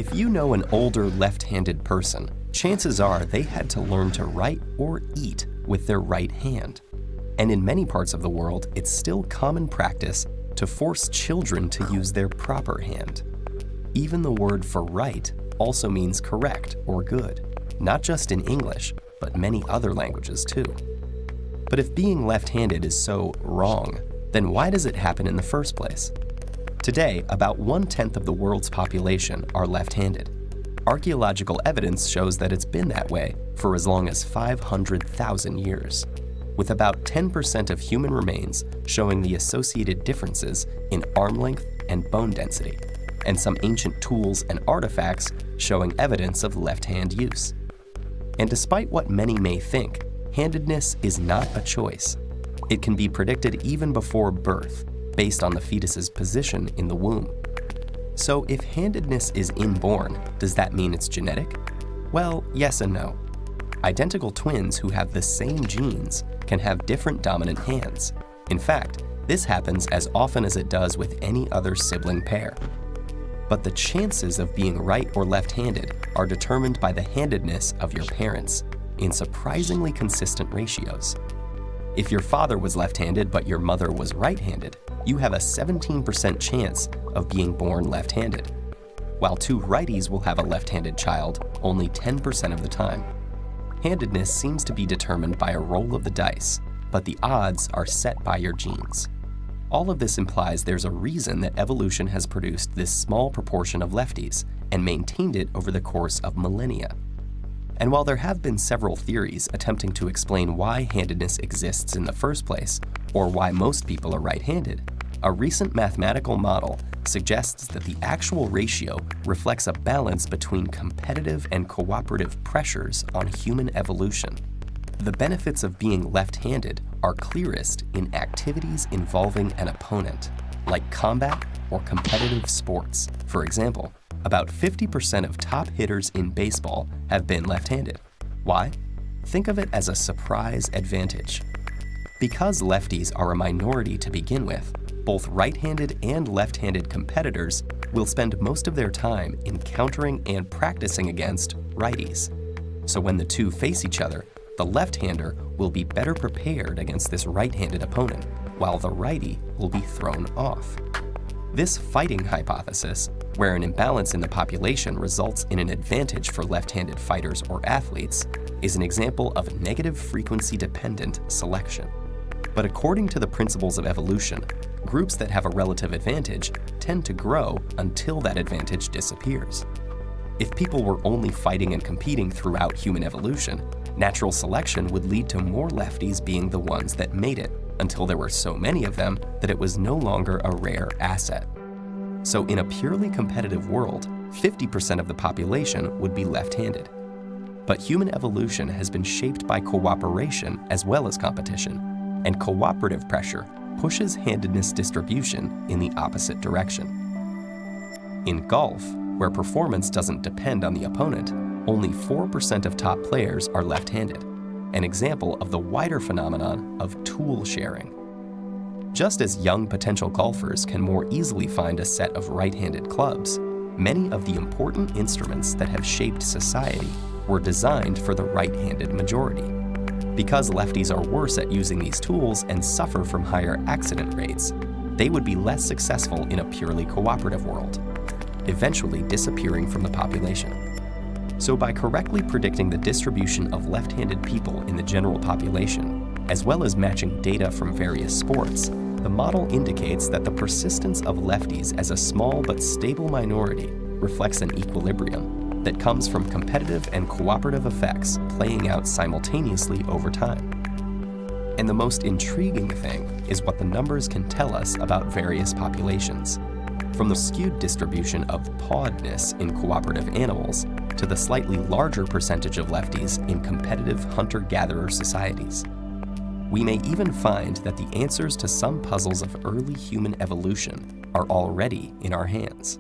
If you know an older left-handed person, chances are they had to learn to write or eat with their right hand. And in many parts of the world, it's still common practice to force children to use their proper hand. Even the word for right also means correct or good, not just in English, but many other languages too. But if being left-handed is so wrong, then why does it happen in the first place? Today, about 1/10 of the world's population are left-handed. Archaeological evidence shows that it's been that way for as long as 500,000 years, with about 10% of human remains showing the associated differences in arm length and bone density, and some ancient tools and artifacts showing evidence of left-hand use. And despite what many may think, handedness is not a choice. It can be predicted even before birth, based on the fetus's position in the womb. So if handedness is inborn, does that mean it's genetic? Well, yes and no. Identical twins who have the same genes can have different dominant hands. In fact, this happens as often as it does with any other sibling pair. But the chances of being right or left-handed are determined by the handedness of your parents in surprisingly consistent ratios. If your father was left-handed but your mother was right-handed, you have a 17% chance of being born left-handed, while two righties will have a left-handed child only 10% of the time. Handedness seems to be determined by a roll of the dice, but the odds are set by your genes. All of this implies there's a reason that evolution has produced this small proportion of lefties and maintained it over the course of millennia. And while there have been several theories attempting to explain why handedness exists in the first place, or why most people are right-handed, a recent mathematical model suggests that the actual ratio reflects a balance between competitive and cooperative pressures on human evolution. The benefits of being left-handed are clearest in activities involving an opponent, like combat or competitive sports. For example, about 50% of top hitters in baseball have been left-handed. Why? Think of it as a surprise advantage. Because lefties are a minority to begin with, both right-handed and left-handed competitors will spend most of their time encountering and practicing against righties. So when the two face each other, the left-hander will be better prepared against this right-handed opponent, while the righty will be thrown off. This fighting hypothesis, where an imbalance in the population results in an advantage for left-handed fighters or athletes, is an example of negative frequency-dependent selection. But according to the principles of evolution, groups that have a relative advantage tend to grow until that advantage disappears. If people were only fighting and competing throughout human evolution, natural selection would lead to more lefties being the ones that made it, until there were so many of them that it was no longer a rare asset. So in a purely competitive world, 50% of the population would be left-handed. But human evolution has been shaped by cooperation as well as competition, and cooperative pressure pushes handedness distribution in the opposite direction. In golf, where performance doesn't depend on the opponent, only 4% of top players are left-handed, an example of the wider phenomenon of tool sharing. Just as young potential golfers can more easily find a set of right-handed clubs, many of the important instruments that have shaped society were designed for the right-handed majority. Because lefties are worse at using these tools and suffer from higher accident rates, they would be less successful in a purely cooperative world, eventually disappearing from the population. So by correctly predicting the distribution of left-handed people in the general population, as well as matching data from various sports, the model indicates that the persistence of lefties as a small but stable minority reflects an equilibrium that comes from competitive and cooperative effects playing out simultaneously over time. And the most intriguing thing is what the numbers can tell us about various populations, from the skewed distribution of pawedness in cooperative animals to the slightly larger percentage of lefties in competitive hunter-gatherer societies. We may even find that the answers to some puzzles of early human evolution are already in our hands.